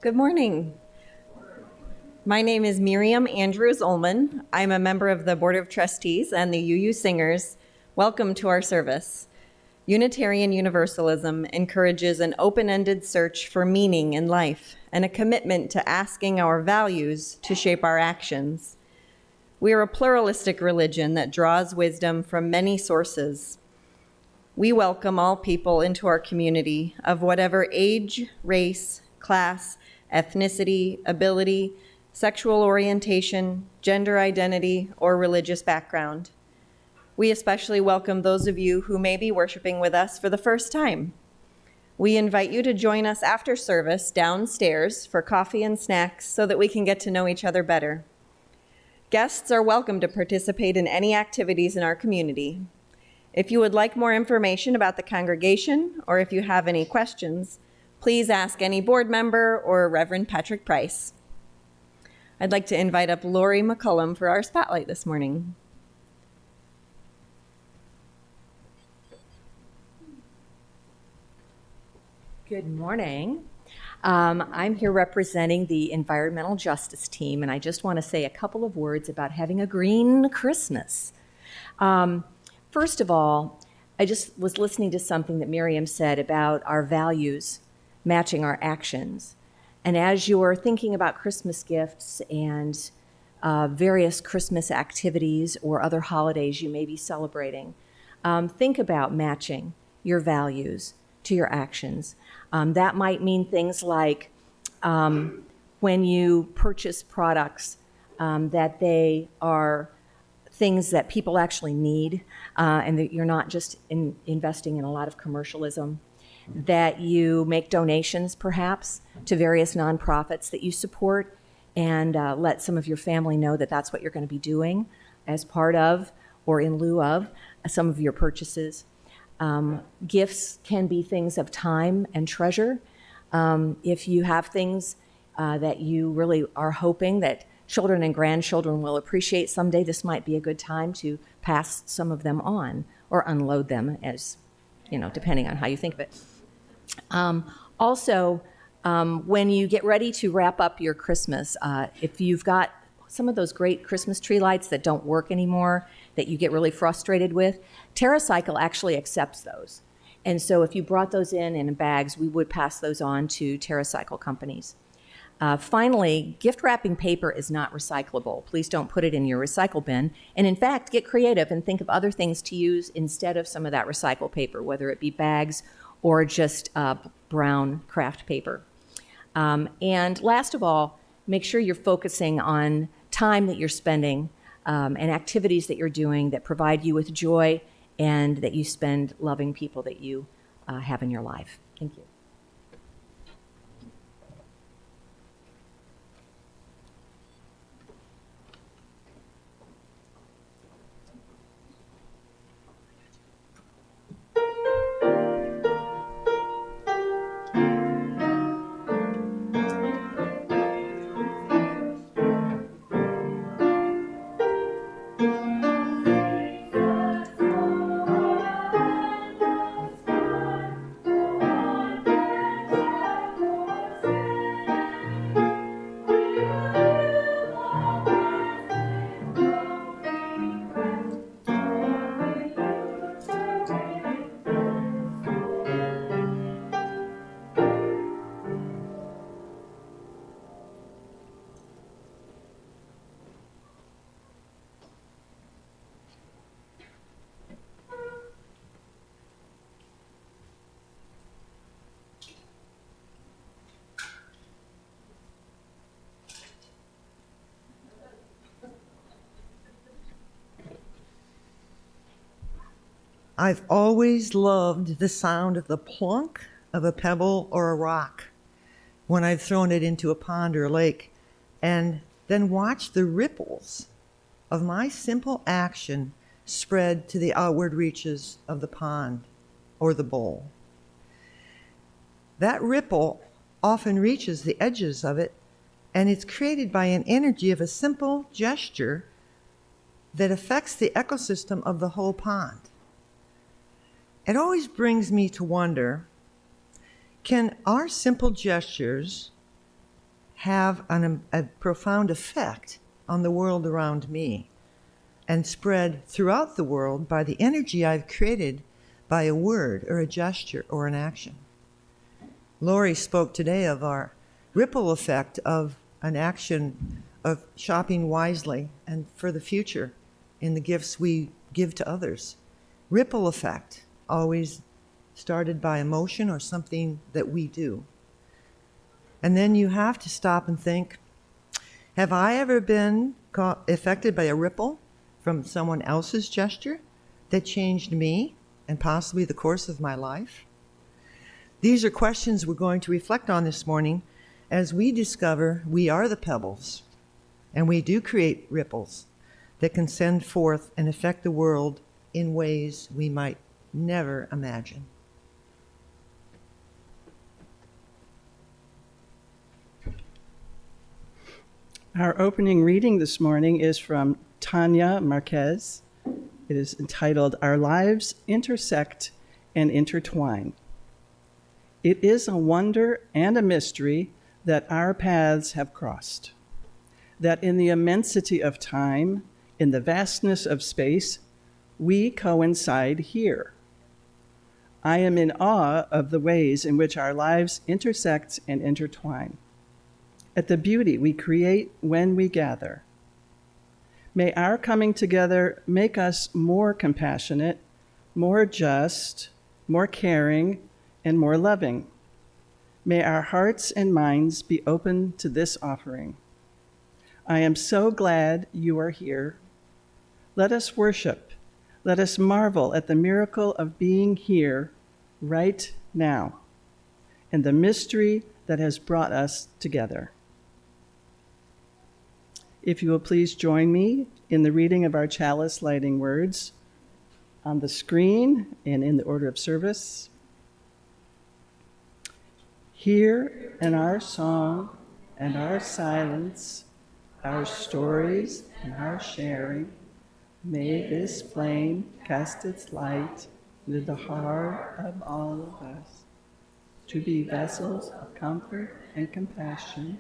Good morning. My name is Miriam Andrews-Ullman. I'm a member of the Board of Trustees and the UU Singers. Welcome to our service. Unitarian Universalism encourages an open-ended search for meaning in life and a commitment to asking our values to shape our actions. We are a pluralistic religion that draws wisdom from many sources. We welcome all people into our community of whatever age, race, class, ethnicity, ability, sexual orientation, gender identity, or religious background. We especially welcome those of you who may be worshiping with us for the first time. We invite you to join us after service downstairs for coffee and snacks so that we can get to know each other better. Guests are welcome to participate in any activities in our community. If you would like more information about the congregation, or if you have any questions, please ask any board member or Reverend Patrick Price. I'd like to invite up Lori McCullum for our spotlight this morning. Good morning. I'm here representing the Environmental Justice Team, and I just want to say a couple of words about having a green Christmas. First of all, I just was listening to something that Miriam said about our values matching our actions. And as you're thinking about Christmas gifts and various Christmas activities or other holidays you may be celebrating, think about matching your values to your actions. That might mean things like when you purchase products that they are things that people actually need and that you're not just investing in a lot of commercialism, that you make donations perhaps to various nonprofits that you support and let some of your family know that that's what you're going to be doing as part of or in lieu of some of your purchases. Gifts can be things of time and treasure. If you have things that you really are hoping that children and grandchildren will appreciate someday, this might be a good time to pass some of them on or unload them, as depending on how you think of it. Also, when you get ready to wrap up your Christmas, if you've got some of those great Christmas tree lights that don't work anymore, that you get really frustrated with, TerraCycle actually accepts those. And so if you brought those in bags, we would pass those on to TerraCycle companies. Finally, gift wrapping paper is not recyclable. Please don't put it in your recycle bin. And in fact, get creative and think of other things to use instead of some of that recycled paper, whether it be bags or just brown craft paper. And last of all, make sure you're focusing on time that you're spending and activities that you're doing that provide you with joy and that you spend loving people that you have in your life. Thank you. I've always loved the sound of the plunk of a pebble or a rock when I've thrown it into a pond or a lake, and then watched the ripples of my simple action spread to the outward reaches of the pond or the bowl. That ripple often reaches the edges of it, and it's created by an energy of a simple gesture that affects the ecosystem of the whole pond. It always brings me to wonder, can our simple gestures have a profound effect on the world around me and spread throughout the world by the energy I've created by a word or a gesture or an action. Lori spoke today of our ripple effect of an action of shopping wisely and for the future in the gifts we give to others. Ripple effect, always started by emotion or something that we do. And then you have to stop and think, have I ever been affected by a ripple from someone else's gesture that changed me and possibly the course of my life? These are questions we're going to reflect on this morning as we discover we are the pebbles, and we do create ripples that can send forth and affect the world in ways we might never imagine. Our opening reading this morning is from Tanya Marquez. It is entitled, Our Lives Intersect and Intertwine. It is a wonder and a mystery that our paths have crossed, that in the immensity of time, in the vastness of space, we coincide here. I am in awe of the ways in which our lives intersect and intertwine, at the beauty we create when we gather. May our coming together make us more compassionate, more just, more caring, and more loving. May our hearts and minds be open to this offering. I am so glad you are here. Let us worship. Let us marvel at the miracle of being here right now and the mystery that has brought us together. If you will please join me in the reading of our chalice lighting words on the screen and in the order of service. Here in our song and our silence, our stories and our sharing, may this flame cast its light into the heart of all of us, to be vessels of comfort and compassion,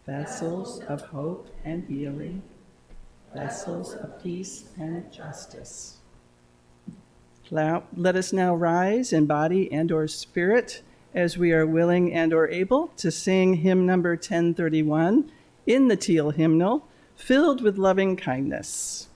vessels of hope and healing, vessels of peace and justice. Let us now rise in body and or spirit as we are willing and or able to sing hymn number 1031 in the Teal hymnal, Filled with Loving Kindness.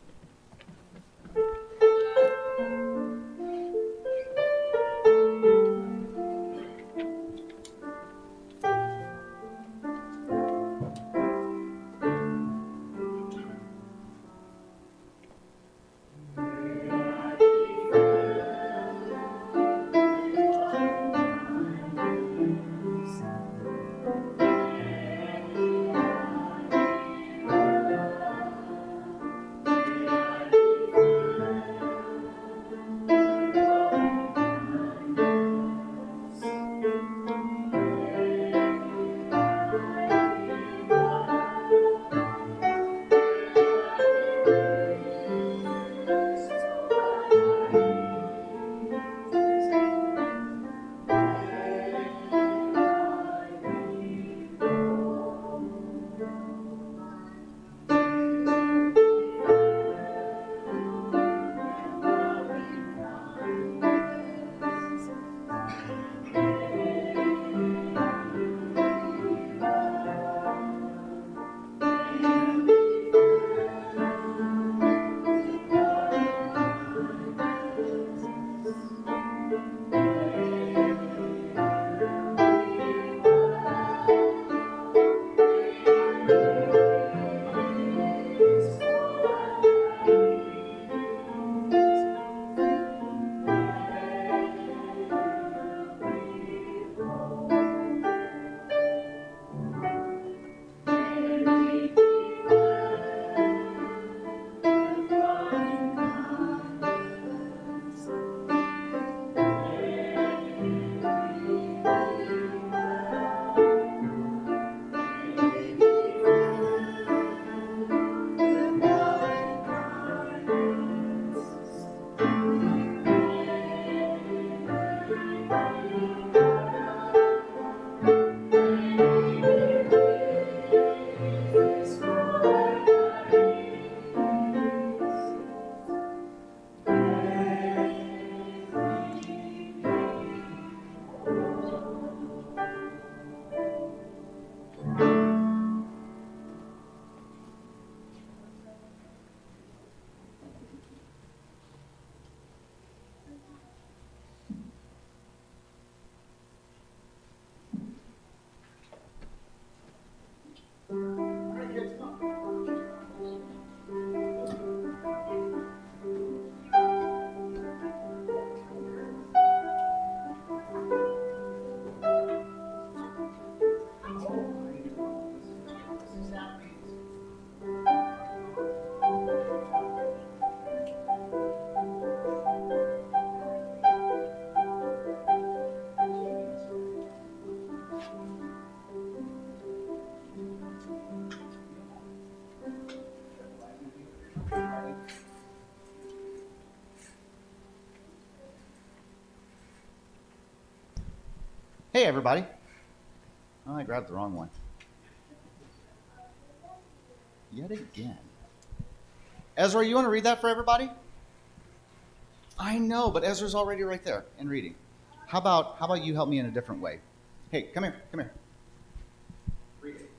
Hey, everybody. Oh, I grabbed the wrong one. Yet again. Ezra, you want to read that for everybody? I know, but Ezra's already right there and reading. How about you help me in a different way? Hey, come here, come here. Read it.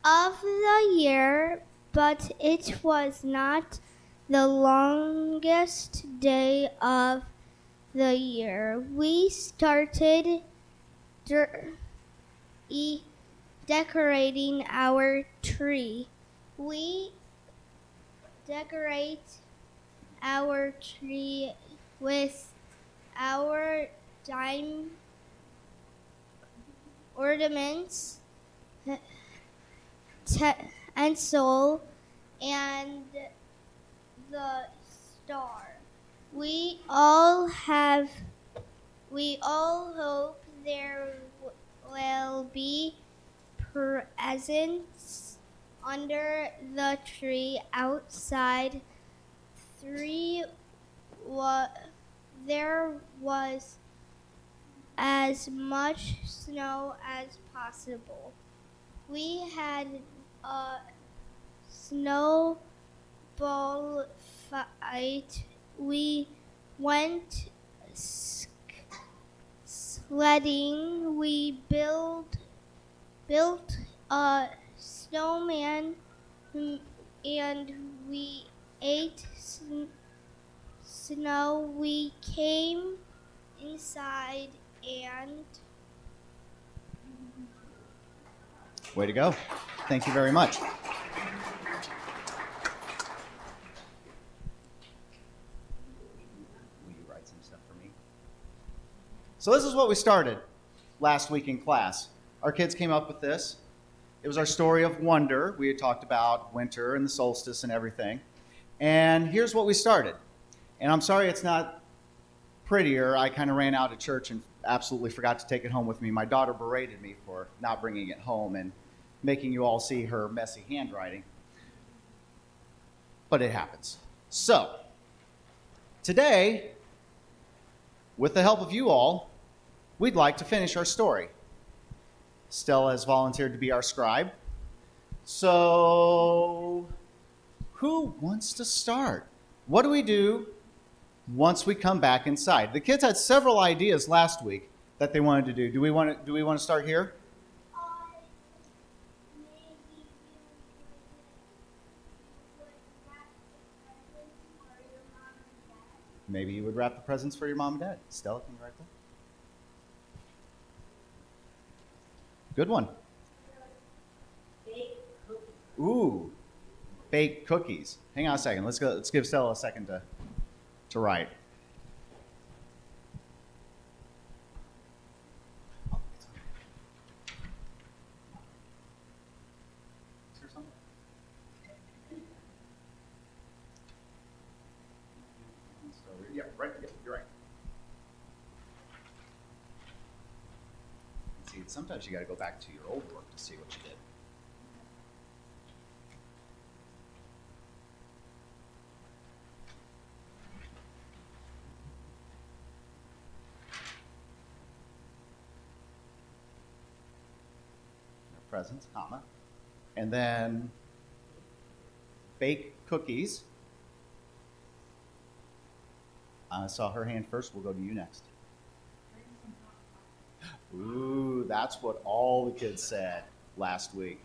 Of the year, but it was not the longest day of the year. We started decorating our tree. We decorate our tree with our dime ornaments and soul and the star. We all hope there will be presents under the tree outside. There was as much snow as possible. We had a snowball fight. We went sledding. We built a snowman, and we ate snow. We came inside and Way to go. Thank you very much. Will you write some stuff for me? So this is what we started last week in class. Our kids came up with this. It was our story of wonder. We had talked about winter and the solstice and everything. And here's what we started. And I'm sorry it's not prettier. I kind of ran out of church and absolutely forgot to take it home with me. My daughter berated me for not bringing it home and making you all see her messy handwriting. But it happens. So, today, with the help of you all, we'd like to finish our story. Stella has volunteered to be our scribe. So, who wants to start? What do we do once we come back inside? The kids had several ideas last week that they wanted to do. Do we want to start here? Maybe you would wrap the presents for your mom and dad. Stella, can you write that? Good one. Ooh, baked cookies. Hang on a second. Let's give Stella a second to write. Is there something? Yeah, right. Yeah, you're right. See, sometimes you got to go back to your old work to see what you did. Presents, comma, and then bake cookies. I saw her hand first. We'll go to you next. Ooh, that's what all the kids said last week.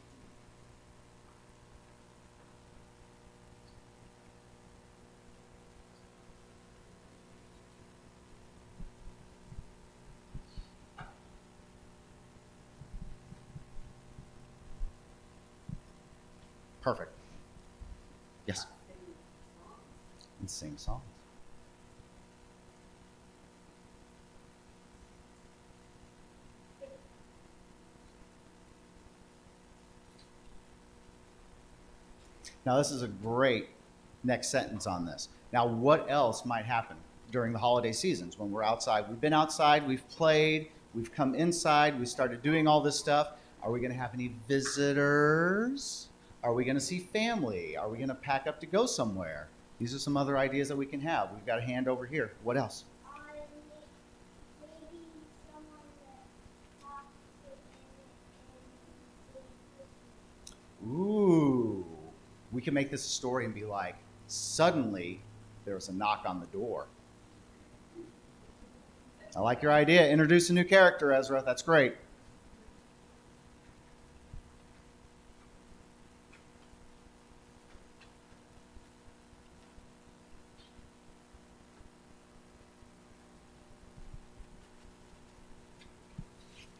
Perfect. Yes. And sing songs. Now, this is a great next sentence on this. Now, what else might happen during the holiday seasons when we're outside? We've been outside, we've played, we've come inside, we started doing all this stuff. Are we going to have any visitors? Are we going to see family? Are we going to pack up to go somewhere? These are some other ideas that we can have. We've got a hand over here. What else? Maybe someone that talks to Ooh. We can make this a story and be like, suddenly there was a knock on the door. I like your idea. Introduce a new character, Ezra. That's great.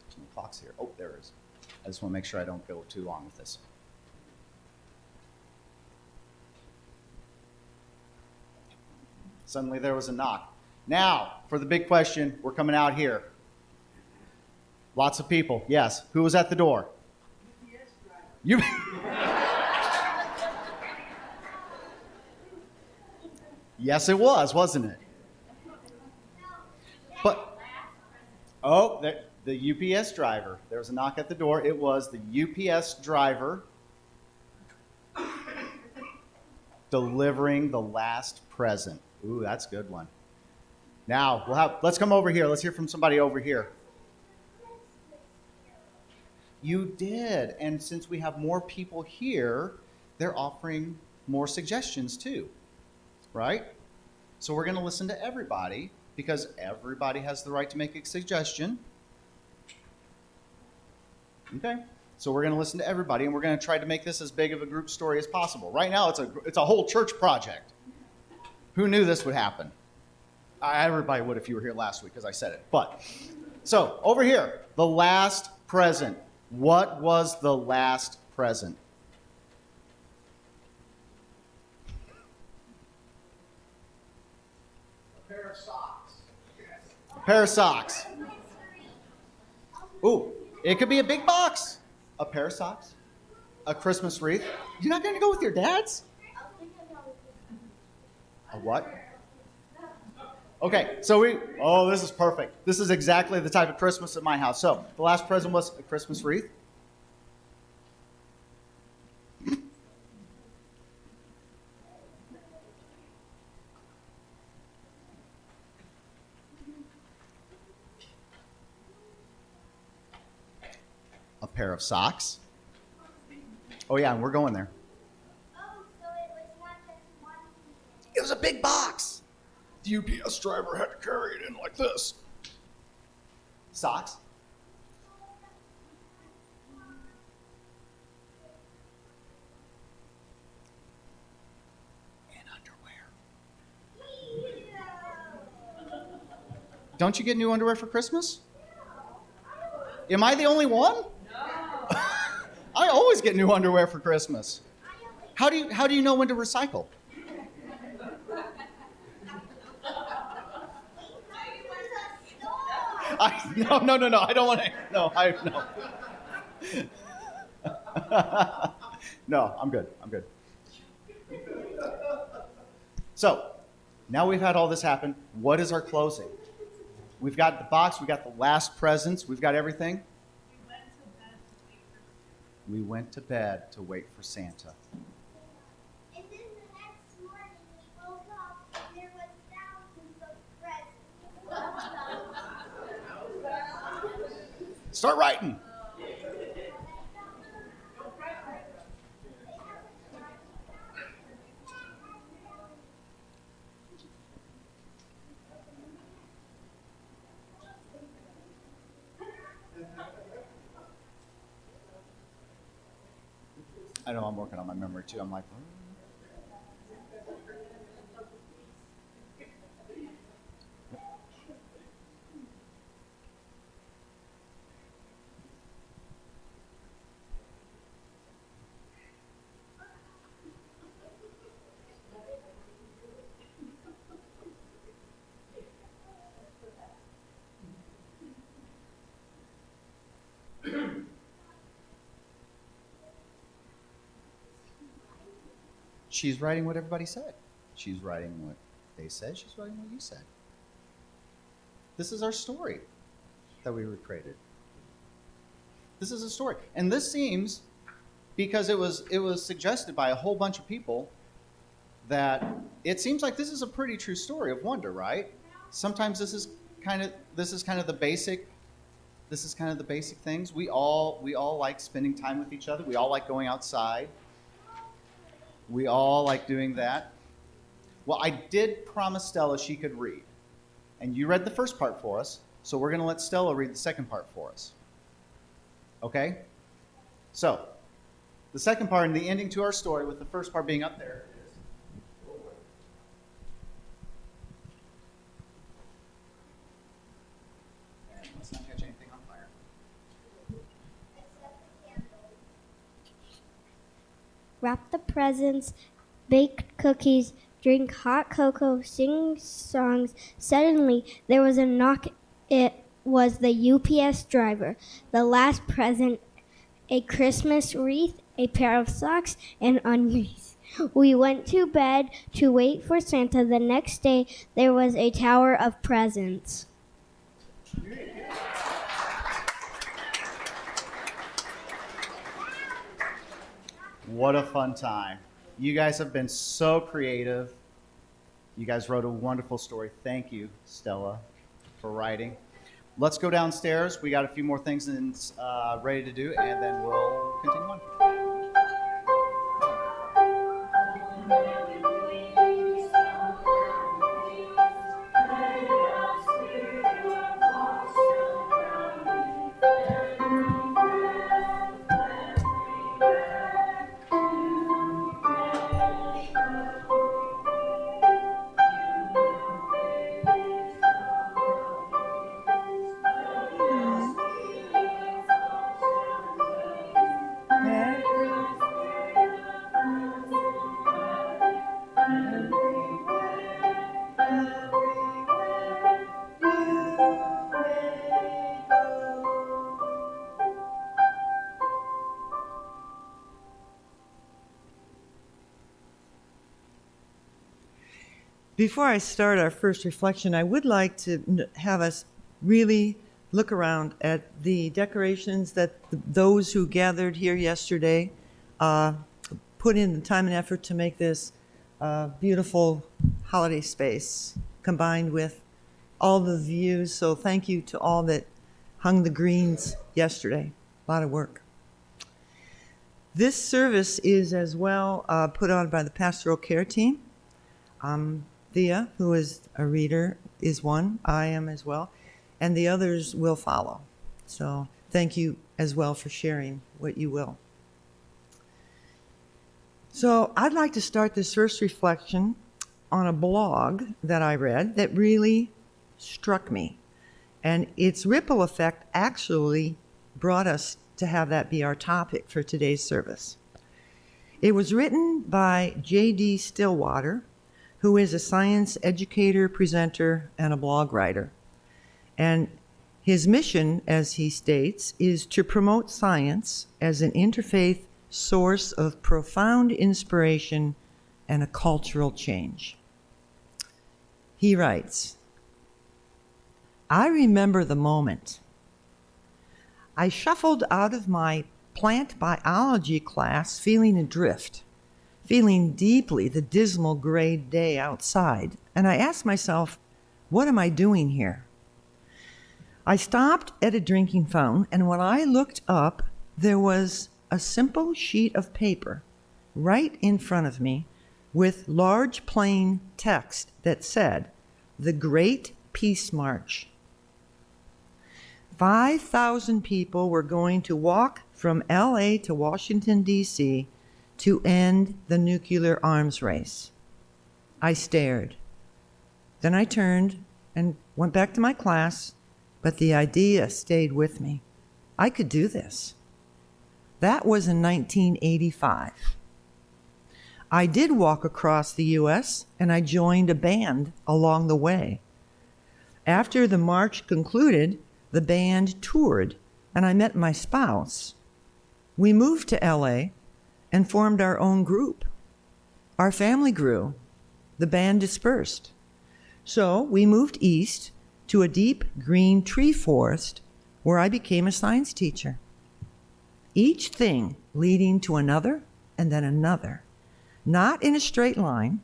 Too many clocks here. Oh, there it is. I just want to make sure I don't go too long with this. Suddenly there was a knock. Now, for the big question, we're coming out here. Lots of people. Yes. Who was at the door? You. Yes, it was, wasn't it? But, oh, the UPS driver. There was a knock at the door. It was the UPS driver delivering the last present. Ooh, that's a good one. Now, let's come over here. Let's hear from somebody over here. You did. And since we have more people here, they're offering more suggestions too, right? So we're going to listen to everybody because everybody has the right to make a suggestion. Okay? So we're going to listen to everybody, and we're going to try to make this as big of a group story as possible. Right now, it's a whole church project. Who knew this would happen? Everybody would if you were here last week, because I said it. But, so, over here, the last present. What was the last present? A pair of socks. A pair of socks. Ooh, it could be a big box. A pair of socks. A Christmas wreath. You're not going to go with your dad's? A what? Okay, so this is perfect. This is exactly the type of Christmas at my house. So, the last present was a Christmas wreath. A pair of socks. Oh yeah, and we're going there. Oh, so it was not just one piece. It was a big box. The UPS driver had to carry it in like this. Socks. And underwear. Don't you get new underwear for Christmas? Am I the only one? No. I always get new underwear for Christmas. How do you know when to recycle? No. I don't want to. No. No, I'm good. So, now we've had all this happen. What is our closing? We've got the box. We've got the last presents. We've got everything. We went to bed to wait for Santa. And then the next morning we woke up and there was thousands of presents. Start writing. I know I'm working on my memory too. I'm like, She's writing what everybody said. She's writing what they said. She's writing what you said. This is our story that we recreated. This is a story. And this seems, because it was suggested by a whole bunch of people, that it seems like this is a pretty true story of wonder, right? Sometimes this is kind of the basic things. We all like spending time with each other. We all like going outside. We all like doing that. Well, I did promise Stella she could read. And you read the first part for us, so we're going to let Stella read the second part for us. Okay? So, the second part and the ending to our story, with the first part being up there, is... And let's not catch anything on fire. Wrap the presents, bake cookies, drink hot cocoa, sing songs. Suddenly, there was a knock. It was the UPS driver. The last present, a Christmas wreath, a pair of socks, and undies. We went to bed to wait for Santa. The next day, there was a tower of presents. What a fun time. You guys have been so creative. You guys wrote a wonderful story. Thank you, Stella, for writing. Let's go downstairs. We got a few more things ready to do, and then we'll continue on. Before I start our first reflection, I would like to have us really look around at the decorations that those who gathered here yesterday put in the time and effort to make this beautiful holiday space, combined with all the views. So thank you to all that hung the greens yesterday. A lot of work. This service is as well put on by the Pastoral Care Team. Thea, who is a reader, is one. I am as well. And the others will follow. So thank you as well for sharing what you will. So I'd like to start this first reflection on a blog that I read that really struck me. And its ripple effect actually brought us to have that be our topic for today's service. It was written by J.D. Stillwater, who is a science educator, presenter, and a blog writer. And his mission, as he states, is to promote science as an interfaith source of profound inspiration and a cultural change. He writes, I remember the moment. I shuffled out of my plant biology class feeling adrift, feeling deeply the dismal gray day outside, and I asked myself, what am I doing here? I stopped at a drinking fountain, and when I looked up, there was a simple sheet of paper right in front of me with large plain text that said, The Great Peace March. 5,000 people were going to walk from LA to Washington, D.C. to end the nuclear arms race. I stared. Then I turned and went back to my class, but the idea stayed with me. I could do this. That was in 1985. I did walk across the U.S., and I joined a band along the way. After the march concluded, the band toured, and I met my spouse. We moved to L.A. and formed our own group. Our family grew. The band dispersed. So we moved east to a deep green tree forest where I became a science teacher. Each thing leading to another and then another, not in a straight line,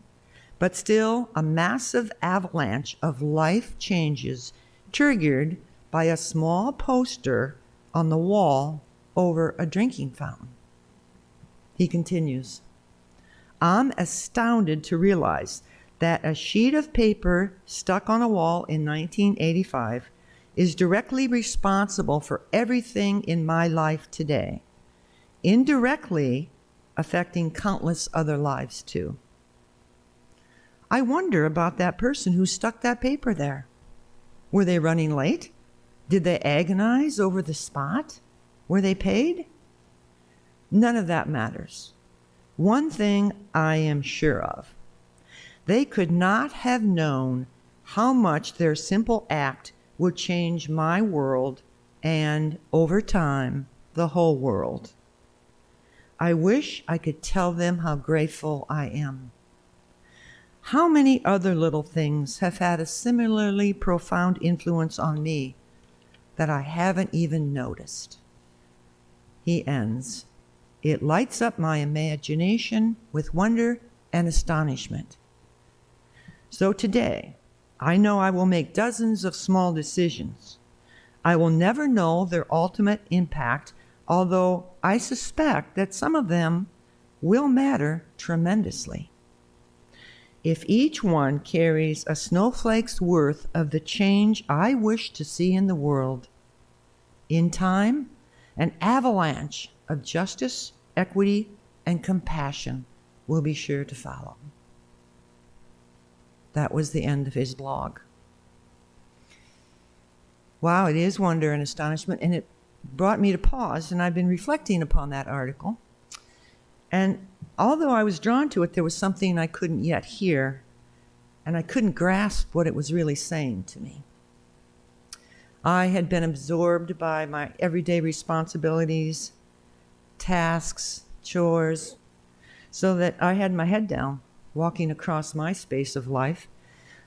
but still a massive avalanche of life changes triggered by a small poster on the wall over a drinking fountain. He continues, I'm astounded to realize that a sheet of paper stuck on a wall in 1985 is directly responsible for everything in my life today, indirectly affecting countless other lives too. I wonder about that person who stuck that paper there. Were they running late? Did they agonize over the spot? Were they paid? None of that matters. One thing I am sure of. They could not have known how much their simple act would change my world and, over time, the whole world. I wish I could tell them how grateful I am. How many other little things have had a similarly profound influence on me that I haven't even noticed? He ends, it lights up my imagination with wonder and astonishment. So today, I know I will make dozens of small decisions. I will never know their ultimate impact, although I suspect that some of them will matter tremendously. If each one carries a snowflake's worth of the change I wish to see in the world, in time, an avalanche of justice, equity, and compassion will be sure to follow. That was the end of his blog. Wow, it is wonder and astonishment, and it brought me to pause, and I've been reflecting upon that article. And although I was drawn to it, there was something I couldn't yet hear, and I couldn't grasp what it was really saying to me. I had been absorbed by my everyday responsibilities, tasks, chores, so that I had my head down, walking across my space of life,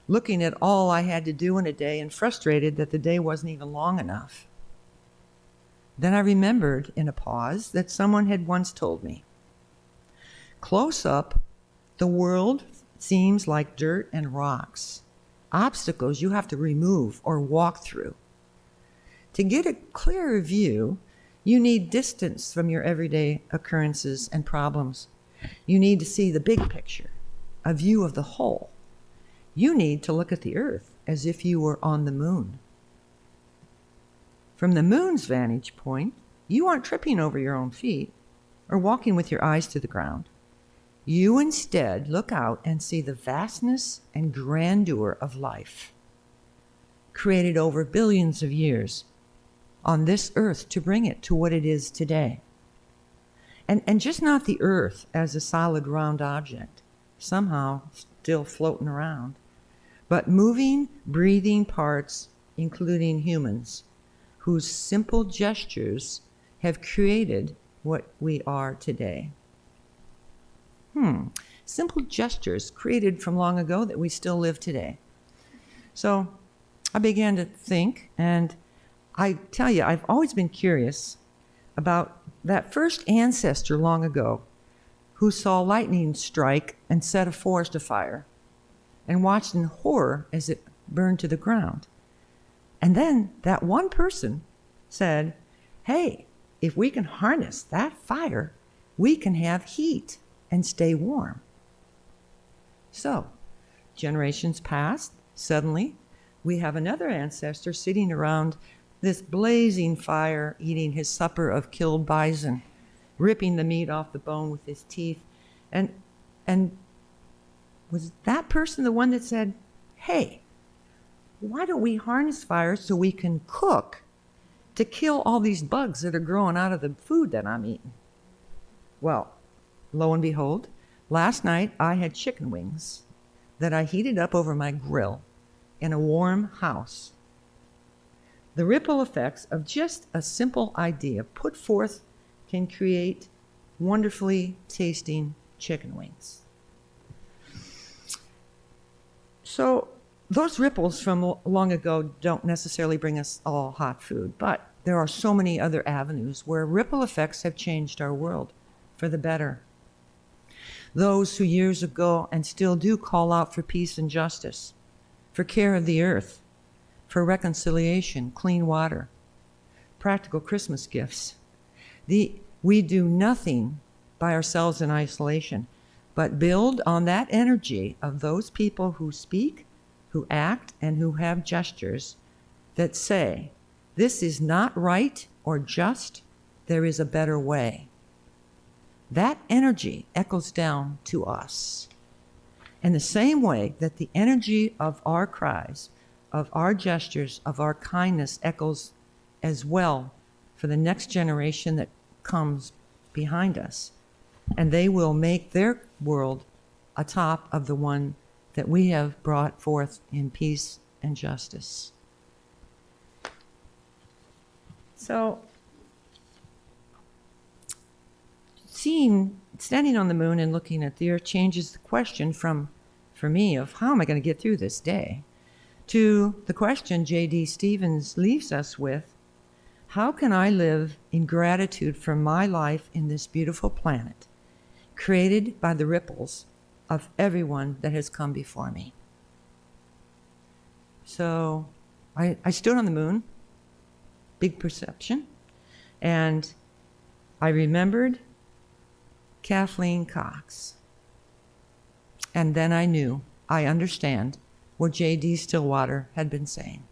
looking at all I had to do in a day and frustrated that the day wasn't even long enough. Then I remembered in a pause that someone had once told me, close up, the world seems like dirt and rocks, obstacles you have to remove or walk through. To get a clearer view, you need distance from your everyday occurrences and problems. You need to see the big picture, a view of the whole. You need to look at the earth as if you were on the moon. From the moon's vantage point, you aren't tripping over your own feet or walking with your eyes to the ground. You instead look out and see the vastness and grandeur of life, created over billions of years on this earth to bring it to what it is today. And just not the earth as a solid round object, somehow still floating around, but moving, breathing parts, including humans, whose simple gestures have created what we are today. Simple gestures created from long ago that we still live today. So I began to think, and I tell you, I've always been curious about that first ancestor long ago who saw lightning strike and set a forest afire and watched in horror as it burned to the ground. And then that one person said, hey, if we can harness that fire, we can have heat and stay warm. So, generations passed. Suddenly, we have another ancestor sitting around this blazing fire, eating his supper of killed bison, ripping the meat off the bone with his teeth. And was that person the one that said, hey, why don't we harness fire so we can cook to kill all these bugs that are growing out of the food that I'm eating? Well, lo and behold, last night I had chicken wings that I heated up over my grill in a warm house. The ripple effects of just a simple idea put forth can create wonderfully tasting chicken wings. So those ripples from long ago don't necessarily bring us all hot food, but there are so many other avenues where ripple effects have changed our world for the better. Those who years ago and still do call out for peace and justice, for care of the earth, for reconciliation, clean water, practical Christmas gifts. We do nothing by ourselves in isolation, but build on that energy of those people who speak, who act, and who have gestures that say, this is not right or just, there is a better way. That energy echoes down to us. In the same way that the energy of our cries, of our gestures, of our kindness echoes as well for the next generation that comes behind us. And they will make their world atop of the one that we have brought forth in peace and justice. So, standing on the moon and looking at the earth changes the question from, for me, of how am I going to get through this day, to the question J.D. Stevens leaves us with, how can I live in gratitude for my life in this beautiful planet, created by the ripples of everyone that has come before me? So I stood on the moon, big perception, and I remembered Kathleen Cox. And then I knew, I understand what J.D. Stillwater had been saying.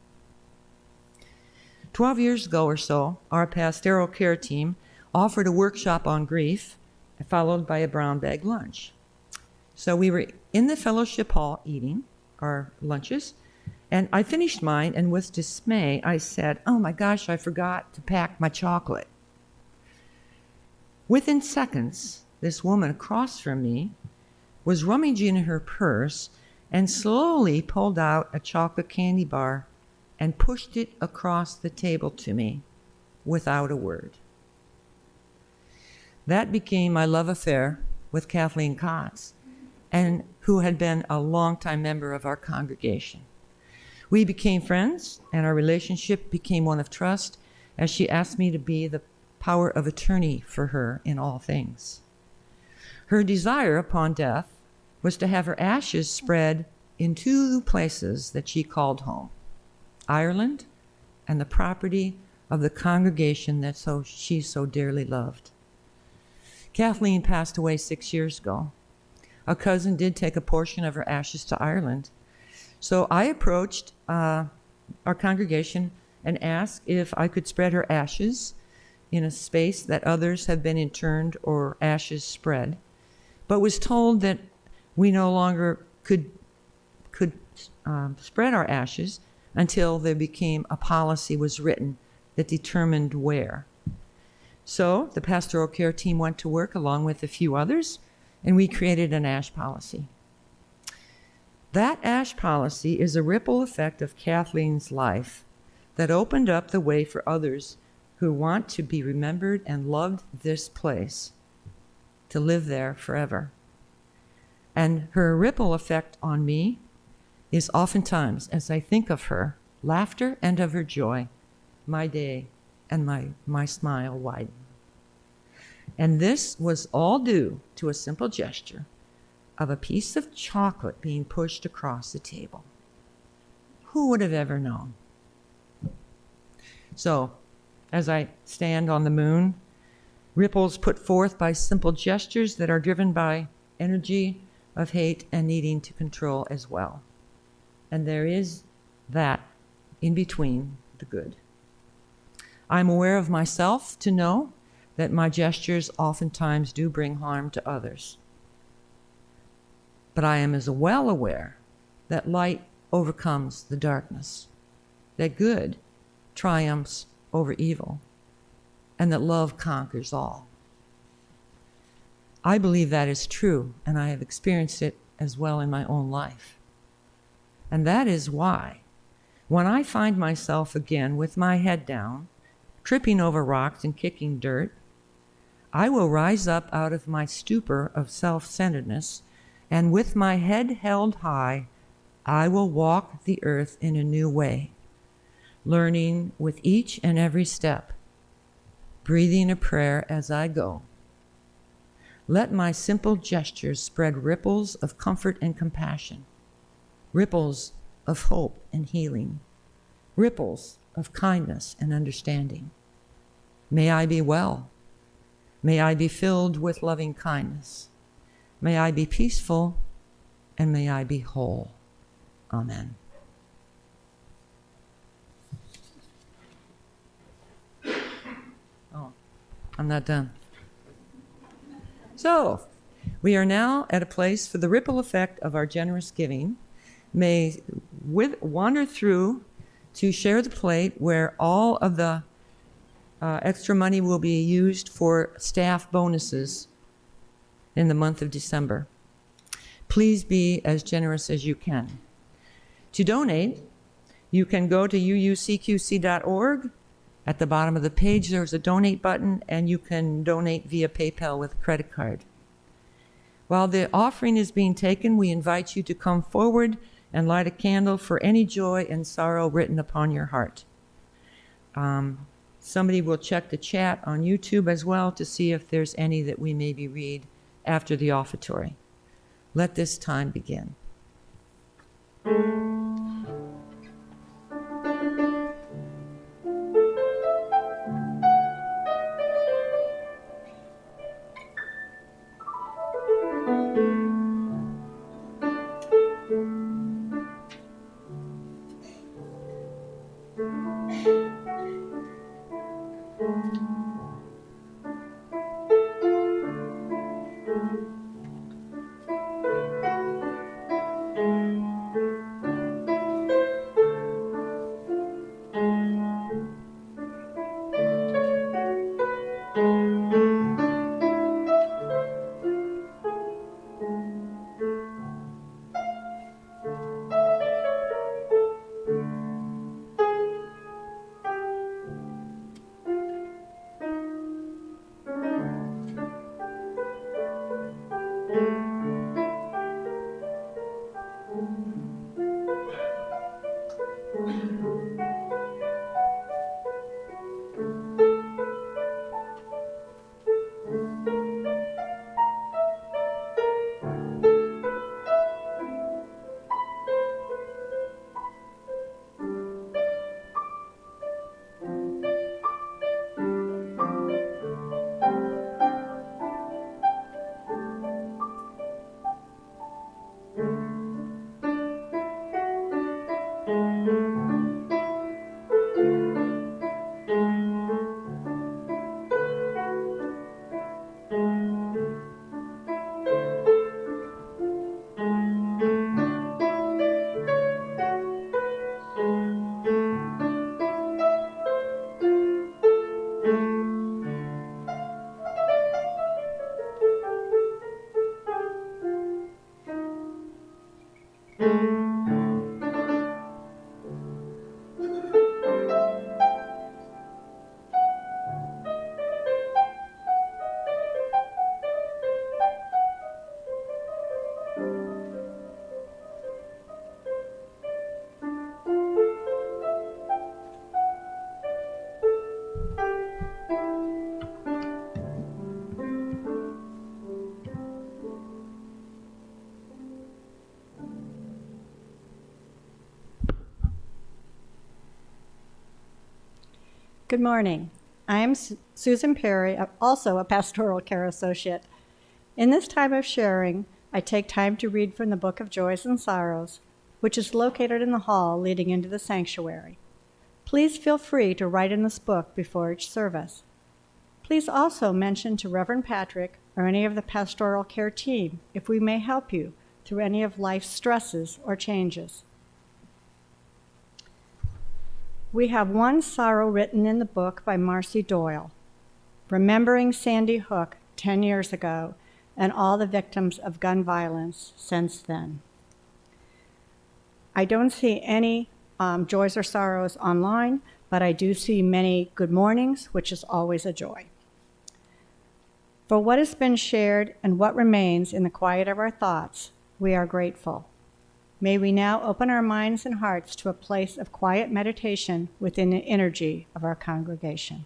12 years ago or so, our Pastoral Care Team offered a workshop on grief, followed by a brown bag lunch. So we were in the fellowship hall eating our lunches, and I finished mine, and with dismay, I said, oh my gosh, I forgot to pack my chocolate. Within seconds, this woman across from me was rummaging in her purse and slowly pulled out a chocolate candy bar and pushed it across the table to me without a word. That became my love affair with Kathleen Cox, and who had been a longtime member of our congregation. We became friends, and our relationship became one of trust as she asked me to be the power of attorney for her in all things. Her desire upon death was to have her ashes spread in two places that she called home, Ireland and the property of the congregation that she so dearly loved. Kathleen passed away 6 years ago. A cousin did take a portion of her ashes to Ireland. So I approached our congregation and asked if I could spread her ashes in a space that others have been interned or ashes spread, but was told that we no longer could spread our ashes until there became a policy was written that determined where. So the Pastoral Care Team went to work along with a few others, and we created an ash policy. That ash policy is a ripple effect of Kathleen's life that opened up the way for others who want to be remembered and loved this place to live there forever. And her ripple effect on me is oftentimes, as I think of her laughter and of her joy, my day and my smile widen. And this was all due to a simple gesture of a piece of chocolate being pushed across the table. Who would have ever known? So, as I stand on the moon, ripples put forth by simple gestures that are driven by energy of hate and needing to control as well. And there is that in between the good. I'm aware of myself to know that my gestures oftentimes do bring harm to others. But I am as well aware that light overcomes the darkness, that good triumphs over evil, and that love conquers all. I believe that is true, and I have experienced it as well in my own life. And that is why, when I find myself again with my head down, tripping over rocks and kicking dirt, I will rise up out of my stupor of self-centeredness, and with my head held high, I will walk the earth in a new way, learning with each and every step, breathing a prayer as I go. Let my simple gestures spread ripples of comfort and compassion, ripples of hope and healing, ripples of kindness and understanding. May I be well. May I be filled with loving kindness. May I be peaceful, and may I be whole. Amen. Oh, I'm not done. So, we are now at a place for the ripple effect of our generous giving. May wander through to share the plate where all of the extra money will be used for staff bonuses in the month of December. Please be as generous as you can. To donate, you can go to uucqc.org. At the bottom of the page, there's a donate button, and you can donate via PayPal with a credit card. While the offering is being taken, we invite you to come forward and light a candle for any joy and sorrow written upon your heart. Somebody will check the chat on YouTube as well to see if there's any that we maybe read after the offertory. Let this time begin. Good morning. I am Susan Perry, also a Pastoral Care Associate. In this time of sharing, I take time to read from the Book of Joys and Sorrows, which is located in the hall leading into the sanctuary. Please feel free to write in this book before each service. Please also mention to Reverend Patrick or any of the Pastoral Care Team if we may help you through any of life's stresses or changes. We have one sorrow written in the book by Marcy Doyle, remembering Sandy Hook 10 years ago and all the victims of gun violence since then. I don't see any joys or sorrows online, but I do see many good mornings, which is always a joy. For what has been shared and what remains in the quiet of our thoughts, we are grateful. May we now open our minds and hearts to a place of quiet meditation within the energy of our congregation.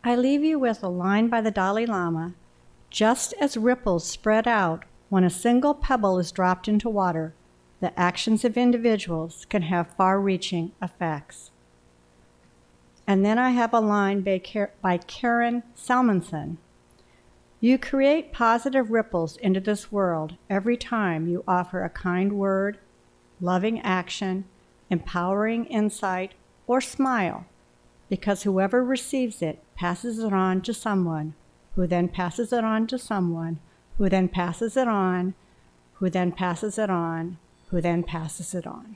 I leave you with a line by the Dalai Lama: just as ripples spread out when a single pebble is dropped into water, the actions of individuals can have far-reaching effects. And then I have a line by Karen Salmonson. You create positive ripples into this world every time you offer a kind word, loving action, empowering insight, or smile, because whoever receives it passes it on to someone, who then passes it on to someone, who then passes it on, who then passes it on, who then passes it on.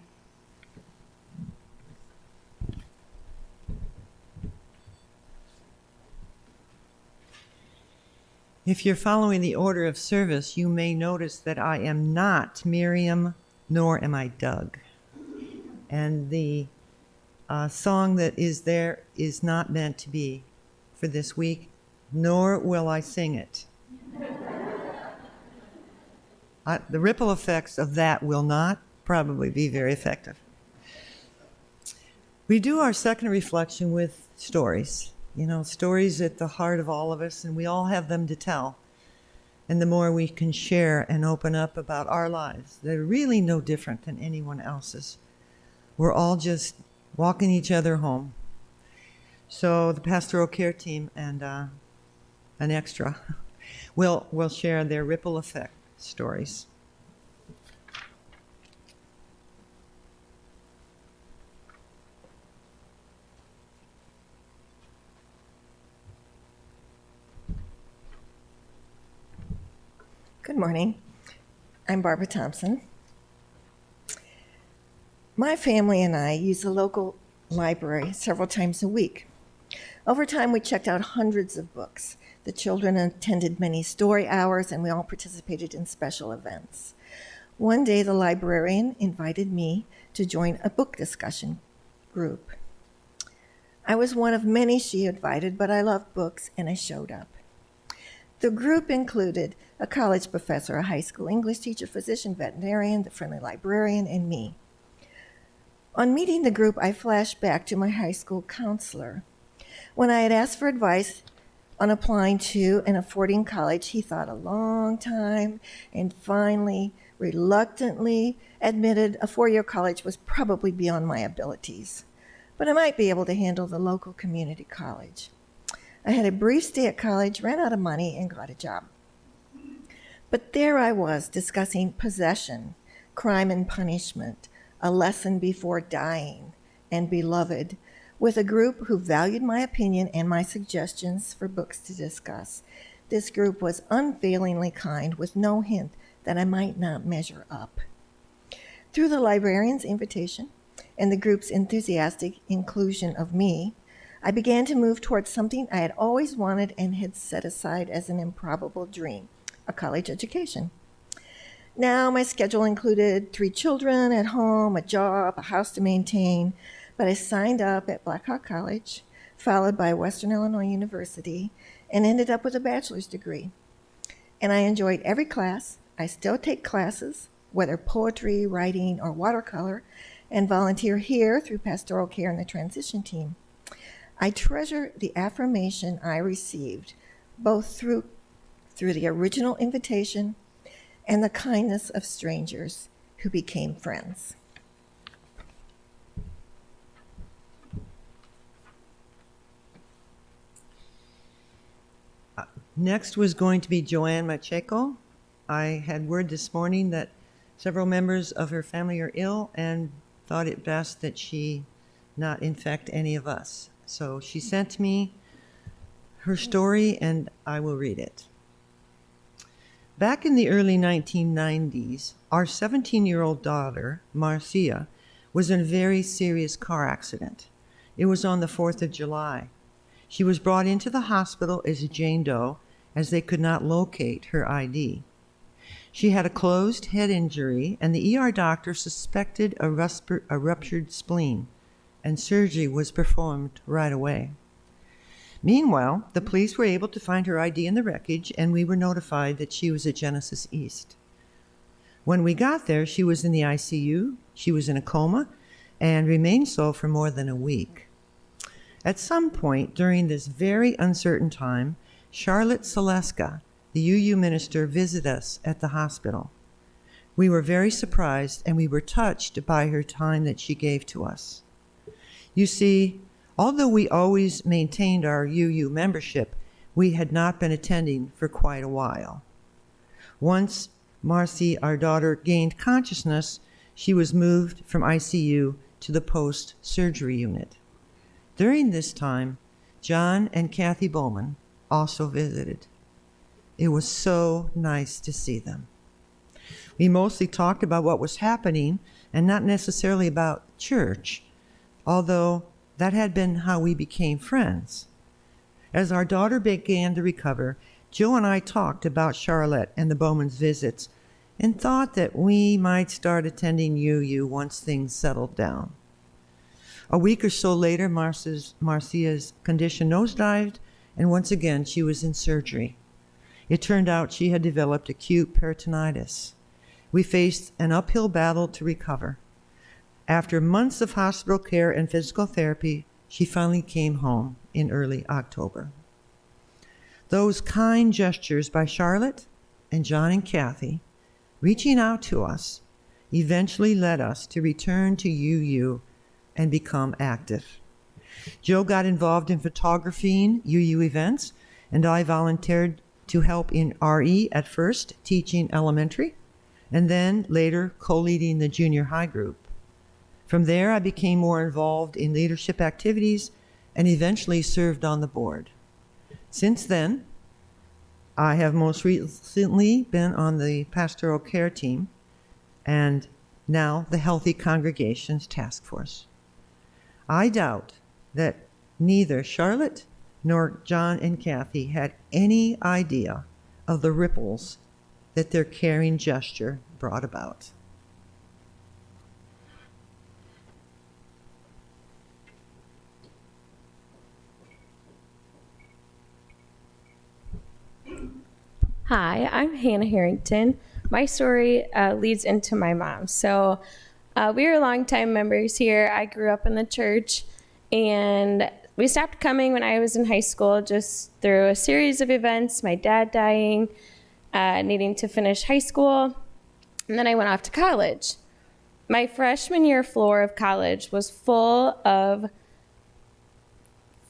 If you're following the order of service, you may notice that I am not Miriam, nor am I Doug. And the song that is there is not meant to be for this week, nor will I sing it. The ripple effects of that will not probably be very effective. We do our second reflection with stories. You know, stories at the heart of all of us, and we all have them to tell. And the more we can share and open up about our lives, they're really no different than anyone else's. We're all just walking each other home. So the Pastoral Care Team and an extra will share their ripple effect stories. Good morning. I'm Barbara Thompson. My family and I use the local library several times a week. Over time, we checked out hundreds of books. The children attended many story hours, and we all participated in special events. One day, the librarian invited me to join a book discussion group. I was one of many she invited, but I loved books, and I showed up. The group included a college professor, a high school English teacher, physician, veterinarian, the friendly librarian, and me. On meeting the group, I flashed back to my high school counselor. When I had asked for advice on applying to and affording college, he thought a long time and finally, reluctantly admitted a four-year college was probably beyond my abilities, but I might be able to handle the local community college. I had a brief stay at college, ran out of money, and got a job. But there I was discussing possession, crime and punishment, a lesson before dying, and beloved, with a group who valued my opinion and my suggestions for books to discuss. This group was unfailingly kind, with no hint that I might not measure up. Through the librarian's invitation and the group's enthusiastic inclusion of me, I began to move towards something I had always wanted and had set aside as an improbable dream, a college education. Now my schedule included 3 children at home, a job, a house to maintain, but I signed up at Blackhawk College, followed by Western Illinois University, and ended up with a bachelor's degree. And I enjoyed every class. I still take classes, whether poetry, writing, or watercolor, and volunteer here through Pastoral Care and the Transition Team. I treasure the affirmation I received, both through the original invitation and the kindness of strangers who became friends. Next was going to be Joanne Macheco. I had word this morning that several members of her family are ill and thought it best that she not infect any of us. So she sent me her story, and I will read it. Back in the early 1990s, our 17-year-old daughter, Marcia, was in a very serious car accident. It was on the 4th of July. She was brought into the hospital as a Jane Doe as they could not locate her ID. She had a closed head injury, and the ER doctor suspected a ruptured spleen, and surgery was performed right away. Meanwhile, the police were able to find her ID in the wreckage, and we were notified that she was at Genesis East. When we got there, she was in the ICU, she was in a coma, and remained so for more than a week. At some point during this very uncertain time, Charlotte Saleska, the UU minister, visited us at the hospital. We were very surprised, and we were touched by her time that she gave to us. You see, although we always maintained our UU membership, we had not been attending for quite a while. Once Marcy, our daughter, gained consciousness, she was moved from ICU to the post-surgery unit. During this time, John and Kathy Bowman also visited. It was so nice to see them. We mostly talked about what was happening and not necessarily about church, although that had been how we became friends. As our daughter began to recover, Joe and I talked about Charlotte and the Bowman's visits and thought that we might start attending UU once things settled down. A week or so later, Marcia's condition nosedived, and once again she was in surgery. It turned out she had developed acute peritonitis. We faced an uphill battle to recover. After months of hospital care and physical therapy, she finally came home in early October. Those kind gestures by Charlotte and John and Kathy, reaching out to us, eventually led us to return to UU and become active. Joe got involved in photographing UU events, and I volunteered to help in RE at first, teaching elementary, and then later co-leading the junior high group. From there, I became more involved in leadership activities and eventually served on the board. Since then, I have most recently been on the Pastoral Care Team and now the Healthy Congregations Task Force. I doubt that neither Charlotte nor John and Kathy had any idea of the ripples that their caring gesture brought about. Hi, I'm Hannah Harrington. My story leads into my mom. So we were longtime members here. I grew up in the church, and we stopped coming when I was in high school just through a series of events, my dad dying, needing to finish high school, and then I went off to college. My freshman year floor of college was full of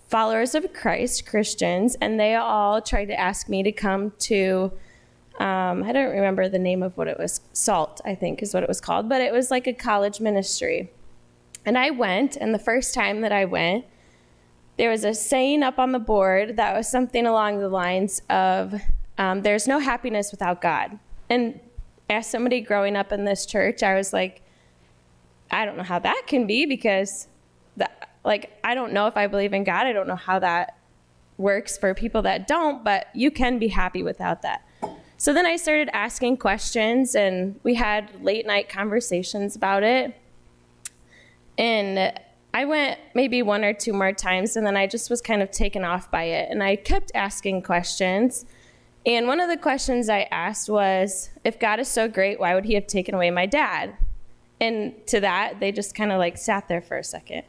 followers of Christ, Christians, and they all tried to ask me to come to, I don't remember the name of what it was, SALT, I think is what it was called, but it was like a college ministry. And I went, and the first time that I went, there was a saying up on the board that was something along the lines of, there's no happiness without God. And as somebody growing up in this church, I was like, I don't know how that can be, because I don't know if I believe in God. I don't know how that works for people that don't, but you can be happy without that. So then I started asking questions, and we had late night conversations about it. And I went maybe one or two more times, and then I just was kind of taken off by it. And I kept asking questions. And one of the questions I asked was, if God is so great, why would he have taken away my dad? And to that, they just kind of sat there for a second.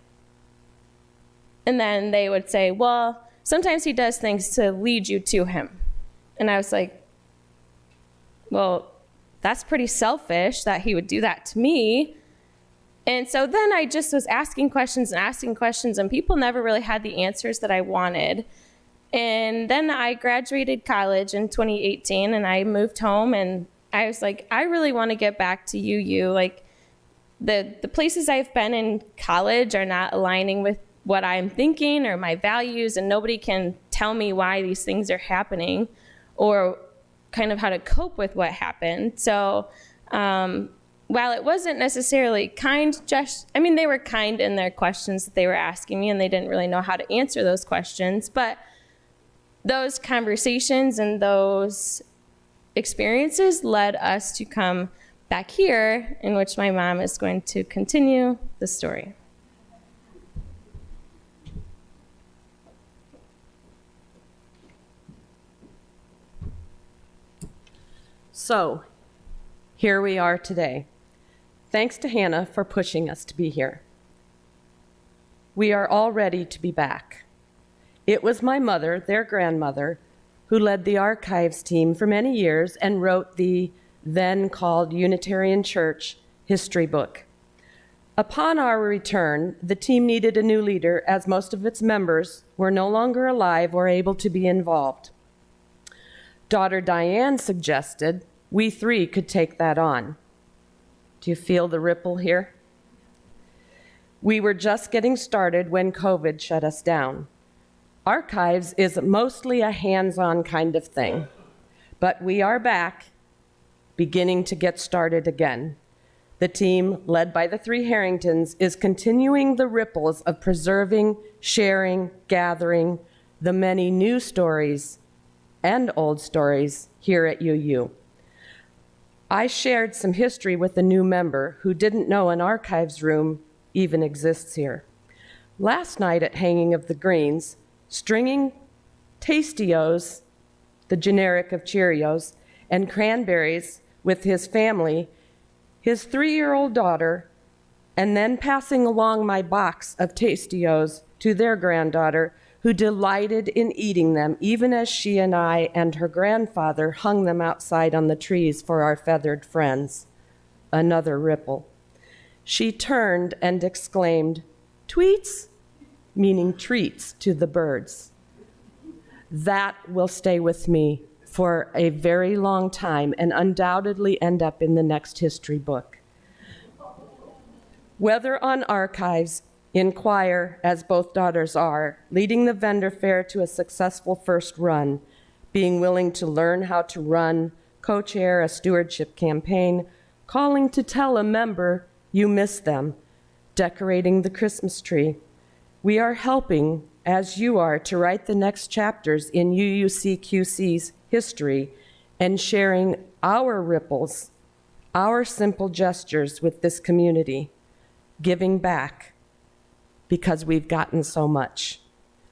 And then they would say, well, sometimes he does things to lead you to him. And I was like, well, that's pretty selfish that he would do that to me. And so then I just was asking questions, and people never really had the answers that I wanted. And then I graduated college in 2018, and I moved home, and I was like, I really want to get back to UU. The places I've been in college are not aligning with what I'm thinking or my values, and nobody can tell me why these things are happening or kind of how to cope with what happened. So while it wasn't necessarily kind, they were kind in their questions that they were asking me, and they didn't really know how to answer those questions. But those conversations and those experiences led us to come back here, in which my mom is going to continue the story. So, here we are today. Thanks to Hannah for pushing us to be here. We are all ready to be back. It was my mother, their grandmother, who led the archives team for many years and wrote the then called Unitarian Church history book. Upon our return, the team needed a new leader as most of its members were no longer alive or able to be involved. Daughter Diane suggested we three could take that on. Do you feel the ripple here? We were just getting started when COVID shut us down. Archives is mostly a hands-on kind of thing, but we are back, beginning to get started again. The team, led by the three Harringtons, is continuing the ripples of preserving, sharing, gathering the many new stories and old stories here at UU. I shared some history with a new member who didn't know an archives room even exists here. Last night at Hanging of the Greens, stringing Tastios, the generic of Cheerios, and cranberries with his family, his 3-year-old daughter, and then passing along my box of Tastios to their granddaughter, who delighted in eating them, even as she and I and her grandfather hung them outside on the trees for our feathered friends. Another ripple. She turned and exclaimed, "Tweets?" meaning treats to the birds. That will stay with me for a very long time and undoubtedly end up in the next history book. Whether on archives, in choir, as both daughters are, leading the vendor fair to a successful first run, being willing to learn how to run, co-chair a stewardship campaign, calling to tell a member you miss them, decorating the Christmas tree. We are helping, as you are, to write the next chapters in UUCQC's history and sharing our ripples, our simple gestures with this community, giving back because we've gotten so much.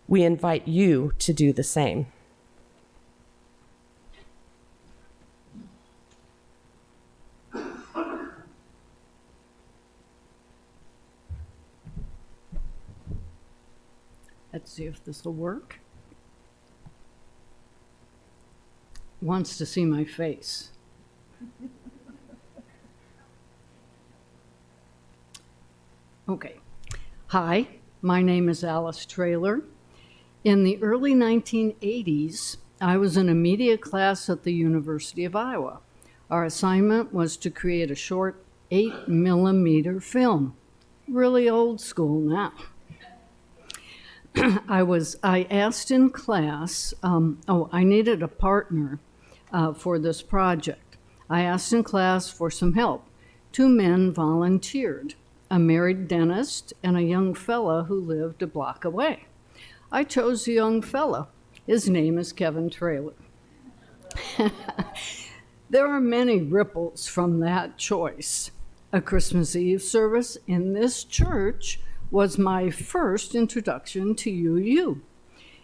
We invite you to do the same. Let's see if this will work. Wants to see my face. Okay. Hi, my name is Alice Traylor. In the early 1980s, I was in a media class at the University of Iowa. Our assignment was to create a short 8mm film. Really old school now. I asked in class, I needed a partner for this project. I asked in class for some help. 2 men volunteered, a married dentist and a young fella who lived a block away. I chose the young fella. His name is Kevin Traylor. There are many ripples from that choice. A Christmas Eve service in this church was my first introduction to UU.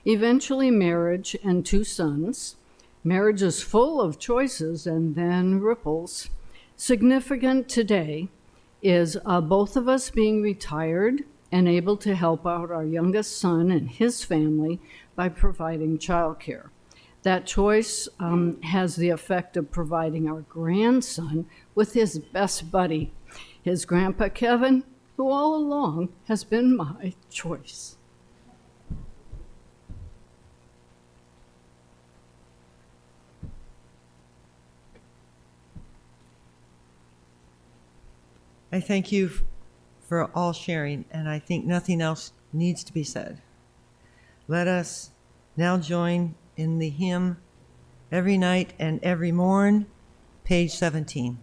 Eventually marriage and 2 sons. Marriage is full of choices and then ripples. Significant today is both of us being retired and able to help out our youngest son and his family by providing childcare. That choice has the effect of providing our grandson with his best buddy, his grandpa Kevin, who all along has been my choice. I thank you for all sharing, and I think nothing else needs to be said. Let us now join in the hymn, every night and every morn, page 17.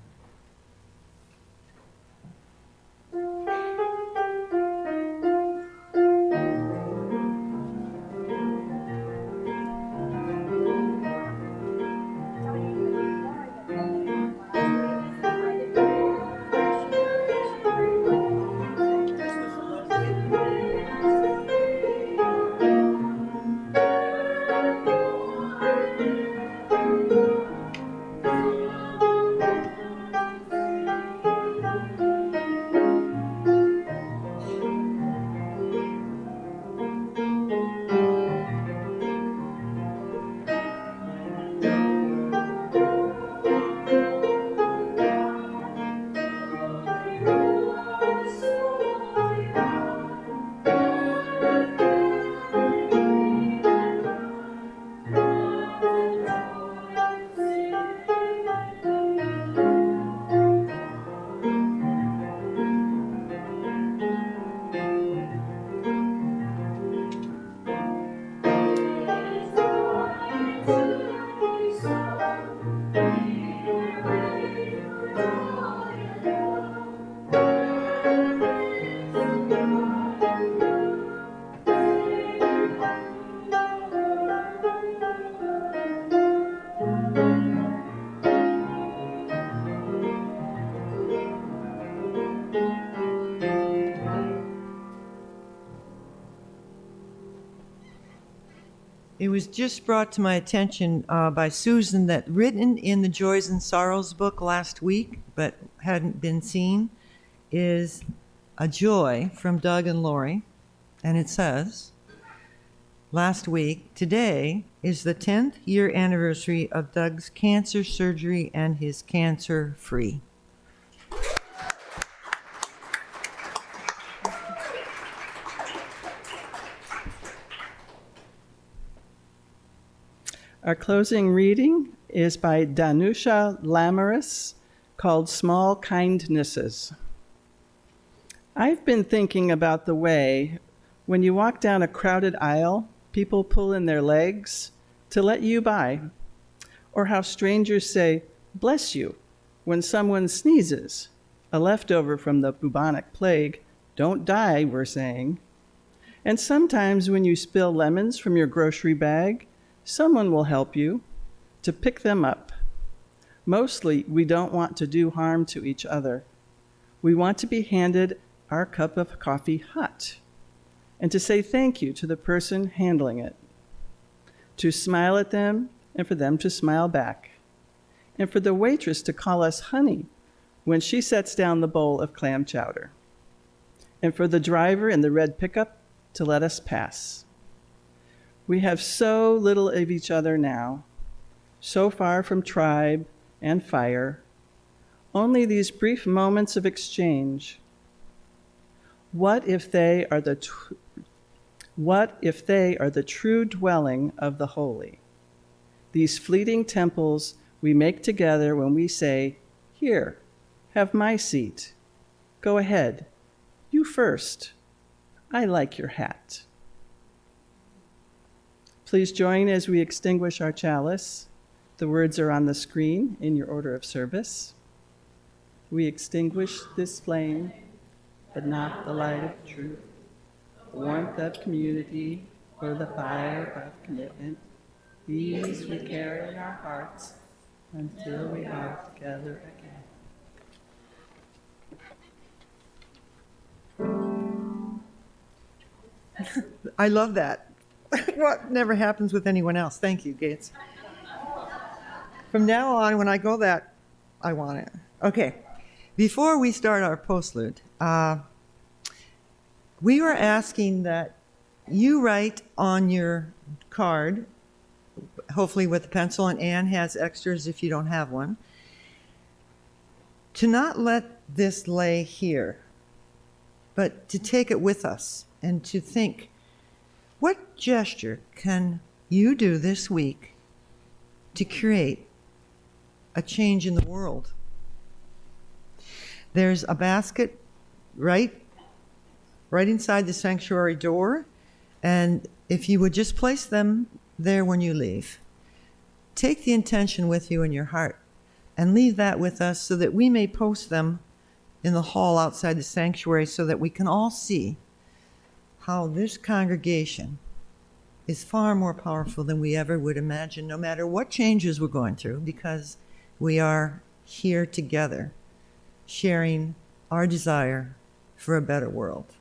It was just brought to my attention by Susan that written in the Joys and Sorrows book last week, but hadn't been seen, is a joy from Doug and Lori. And it says, last week, today is the 10th year anniversary of Doug's cancer surgery and his cancer-free. Our closing reading is by Danusha Lamaris, called Small Kindnesses. I've been thinking about the way when you walk down a crowded aisle, people pull in their legs to let you by, or how strangers say, "Bless you," when someone sneezes, a leftover from the bubonic plague. Don't die, we're saying. And sometimes when you spill lemons from your grocery bag, someone will help you to pick them up. Mostly, we don't want to do harm to each other. We want to be handed our cup of coffee hot and to say thank you to the person handling it, to smile at them and for them to smile back, and for the waitress to call us honey when she sets down the bowl of clam chowder, and for the driver in the red pickup to let us pass. We have so little of each other now, so far from tribe and fire, only these brief moments of exchange. What if they are the true dwelling of the holy? These fleeting temples we make together when we say, "Here, have my seat. Go ahead, you first. I like your hat." Please join as we extinguish our chalice. The words are on the screen in your order of service. We extinguish this flame, but not the light of truth, the warmth of community, or the fire of commitment. These we carry in our hearts until we are together again. I love that. What never happens with anyone else. Thank you, Gates. From now on, when I go that, I want it. Okay. Before we start our postlude, we were asking that you write on your card, hopefully with a pencil, and Anne has extras if you don't have one, to not let this lay here, but to take it with us and to think, what gesture can you do this week to create a change in the world? There's a basket right inside the sanctuary door, and if you would just place them there when you leave, take the intention with you in your heart and leave that with us so that we may post them in the hall outside the sanctuary so that we can all see how this congregation is far more powerful than we ever would imagine, no matter what changes we're going through, because we are here together, sharing our desire for a better world.